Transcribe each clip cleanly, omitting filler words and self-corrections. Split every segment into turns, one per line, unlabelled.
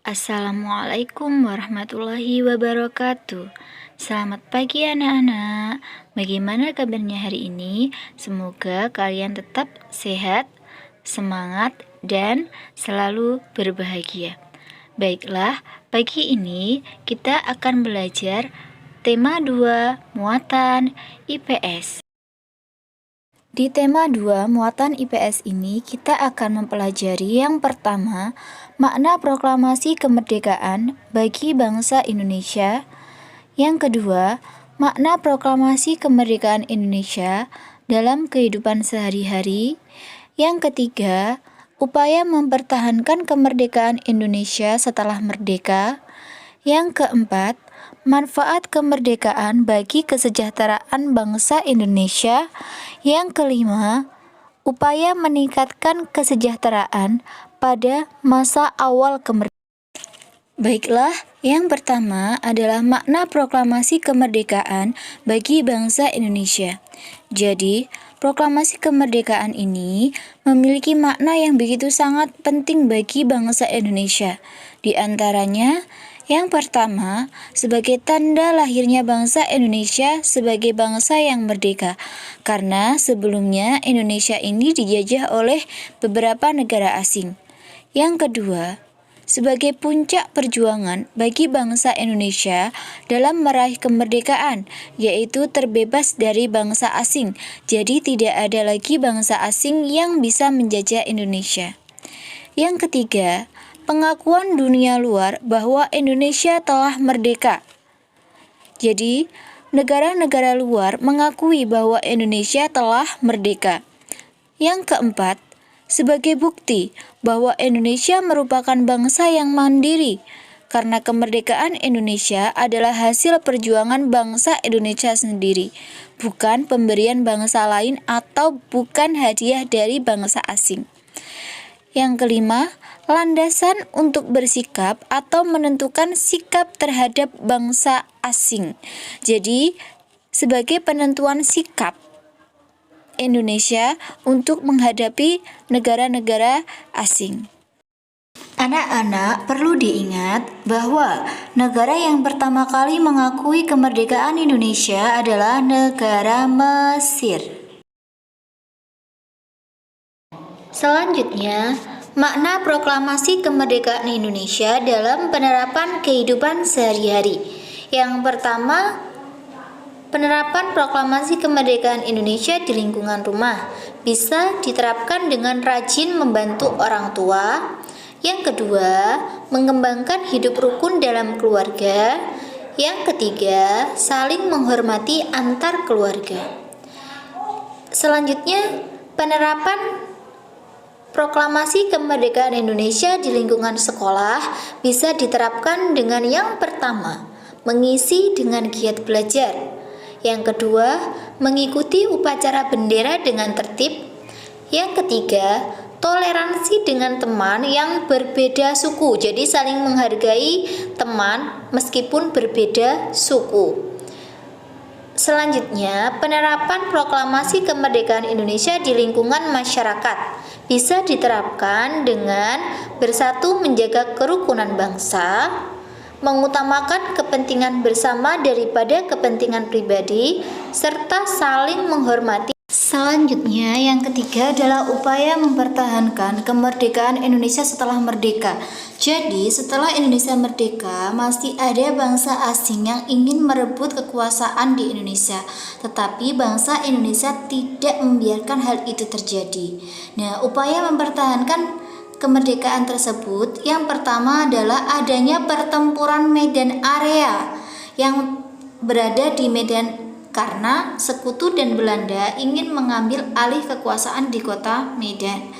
Assalamualaikum warahmatullahi wabarakatuh. Selamat pagi anak-anak. Bagaimana kabarnya hari ini? Semoga kalian tetap sehat, semangat, dan selalu berbahagia. Baiklah, pagi ini kita akan belajar tema 2 muatan IPS. Di tema 2 muatan IPS ini kita akan mempelajari yang pertama, makna proklamasi kemerdekaan bagi bangsa Indonesia. Yang kedua, makna proklamasi kemerdekaan Indonesia dalam kehidupan sehari-hari. Yang ketiga, upaya mempertahankan kemerdekaan Indonesia setelah merdeka. Yang keempat, manfaat kemerdekaan bagi kesejahteraan bangsa Indonesia. Yang kelima, upaya meningkatkan kesejahteraan pada masa awal kemerdekaan. Baiklah, yang pertama adalah makna proklamasi kemerdekaan bagi bangsa Indonesia. Jadi, proklamasi kemerdekaan ini memiliki makna yang begitu sangat penting bagi bangsa Indonesia. Di antaranya, yang pertama, sebagai tanda lahirnya bangsa Indonesia sebagai bangsa yang merdeka, karena sebelumnya Indonesia ini dijajah oleh beberapa negara asing. Yang kedua, sebagai puncak perjuangan bagi bangsa Indonesia dalam meraih kemerdekaan, yaitu terbebas dari bangsa asing, jadi tidak ada lagi bangsa asing yang bisa menjajah Indonesia. Yang ketiga, pengakuan dunia luar bahwa Indonesia telah merdeka. Jadi, negara-negara luar mengakui bahwa Indonesia telah merdeka. Yang keempat, sebagai bukti bahwa Indonesia merupakan bangsa yang mandiri, karena kemerdekaan Indonesia adalah hasil perjuangan bangsa Indonesia sendiri, bukan pemberian bangsa lain atau bukan hadiah dari bangsa asing. Yang kelima, landasan untuk bersikap atau menentukan sikap terhadap bangsa asing. Jadi, sebagai penentuan sikap Indonesia untuk menghadapi negara-negara asing. Anak-anak perlu diingat bahwa negara yang pertama kali mengakui kemerdekaan Indonesia adalah negara Mesir. Selanjutnya, makna proklamasi kemerdekaan Indonesia dalam penerapan kehidupan sehari-hari. Yang pertama, penerapan proklamasi kemerdekaan Indonesia di lingkungan rumah bisa diterapkan dengan rajin membantu orang tua. Yang kedua, mengembangkan hidup rukun dalam keluarga. Yang ketiga, saling menghormati antar keluarga. Selanjutnya, penerapan proklamasi kemerdekaan Indonesia di lingkungan sekolah bisa diterapkan dengan yang pertama, mengisi dengan giat belajar. Yang kedua, mengikuti upacara bendera dengan tertib. Yang ketiga, toleransi dengan teman yang berbeda suku. Jadi saling menghargai teman meskipun berbeda suku. Selanjutnya, penerapan proklamasi kemerdekaan Indonesia di lingkungan masyarakat bisa diterapkan dengan bersatu menjaga kerukunan bangsa, mengutamakan kepentingan bersama daripada kepentingan pribadi, serta saling menghormati. Selanjutnya, yang ketiga adalah upaya mempertahankan kemerdekaan Indonesia setelah merdeka. Jadi, setelah Indonesia merdeka, masih ada bangsa asing yang ingin merebut kekuasaan di Indonesia. Tetapi bangsa Indonesia tidak membiarkan hal itu terjadi. Nah, upaya mempertahankan kemerdekaan tersebut, yang pertama adalah adanya pertempuran Medan Area yang berada di Medan karena Sekutu dan Belanda ingin mengambil alih kekuasaan di kota Medan.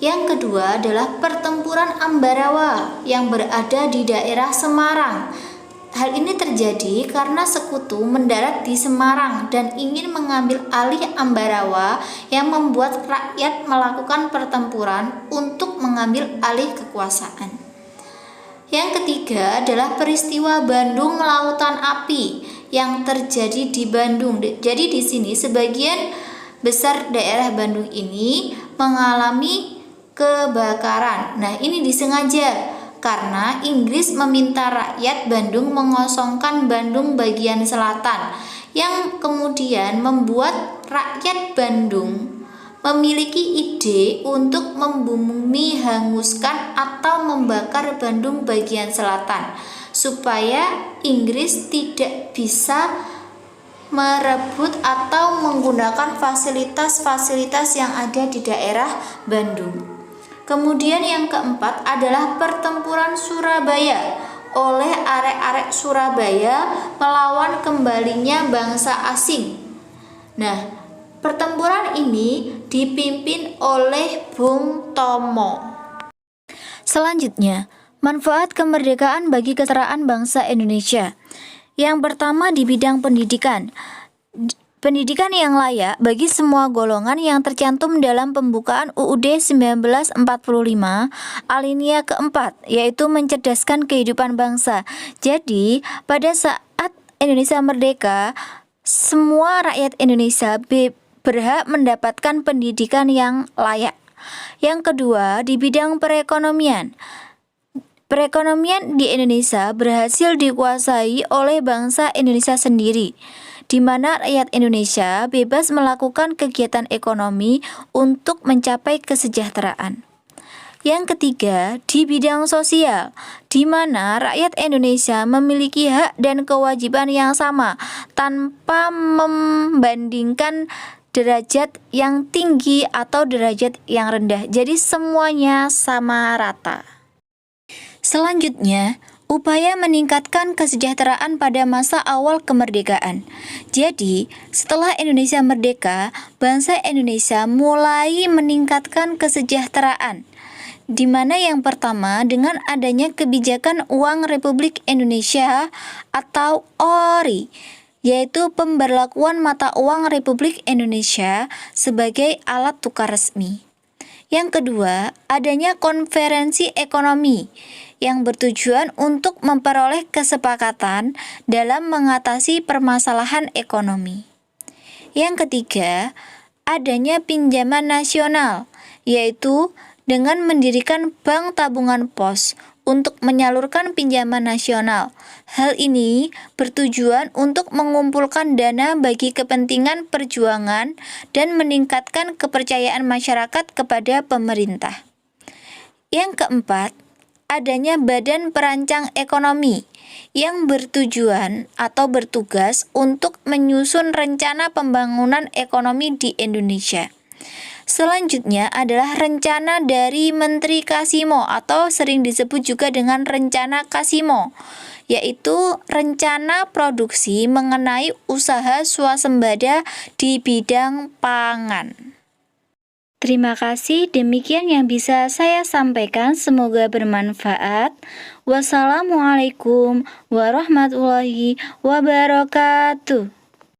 Yang kedua adalah pertempuran Ambarawa yang berada di daerah Semarang. Hal ini terjadi karena Sekutu mendarat di Semarang dan ingin mengambil alih Ambarawa yang membuat rakyat melakukan pertempuran untuk mengambil alih kekuasaan. Yang ketiga adalah peristiwa Bandung Lautan Api yang terjadi di Bandung. Jadi di sini sebagian besar daerah Bandung ini mengalami kebakaran. Nah, ini disengaja karena Inggris meminta rakyat Bandung mengosongkan Bandung bagian selatan, yang kemudian membuat rakyat Bandung memiliki ide untuk membumi hanguskan atau membakar Bandung bagian selatan supaya Inggris tidak bisa merebut atau menggunakan fasilitas-fasilitas yang ada di daerah Bandung. Kemudian yang keempat adalah pertempuran Surabaya oleh arek-arek Surabaya melawan kembalinya bangsa asing. Nah, pertempuran ini dipimpin oleh Bung Tomo. Selanjutnya, manfaat kemerdekaan bagi kesetaraan bangsa Indonesia. Yang pertama di bidang pendidikan. Pendidikan yang layak bagi semua golongan yang tercantum dalam pembukaan UUD 1945 alinea keempat, yaitu mencerdaskan kehidupan bangsa. Jadi, pada saat Indonesia merdeka, semua rakyat Indonesia berhak mendapatkan pendidikan yang layak. Yang kedua, di bidang perekonomian. Perekonomian di Indonesia berhasil dikuasai oleh bangsa Indonesia sendiri, di mana rakyat Indonesia bebas melakukan kegiatan ekonomi untuk mencapai kesejahteraan. Yang ketiga, di bidang sosial, di mana rakyat Indonesia memiliki hak dan kewajiban yang sama tanpa membandingkan derajat yang tinggi atau derajat yang rendah. Jadi semuanya sama rata. Selanjutnya, upaya meningkatkan kesejahteraan pada masa awal kemerdekaan. Jadi, setelah Indonesia merdeka, bangsa Indonesia mulai meningkatkan kesejahteraan, di mana yang pertama dengan adanya kebijakan Uang Republik Indonesia atau ORI, yaitu pemberlakuan mata uang Republik Indonesia sebagai alat tukar resmi. Yang kedua, adanya konferensi ekonomi yang bertujuan untuk memperoleh kesepakatan dalam mengatasi permasalahan ekonomi. Yang ketiga, adanya pinjaman nasional, yaitu dengan mendirikan bank tabungan pos untuk menyalurkan pinjaman nasional. Hal ini bertujuan untuk mengumpulkan dana bagi kepentingan perjuangan dan meningkatkan kepercayaan masyarakat kepada pemerintah. Yang keempat, adanya Badan Perancang Ekonomi yang bertujuan atau bertugas untuk menyusun rencana pembangunan ekonomi di Indonesia. Selanjutnya adalah rencana dari Menteri Kasimo atau sering disebut juga dengan rencana Kasimo, yaitu rencana produksi mengenai usaha swasembada di bidang pangan. Terima kasih, demikian yang bisa saya sampaikan, semoga bermanfaat. Wassalamualaikum warahmatullahi wabarakatuh.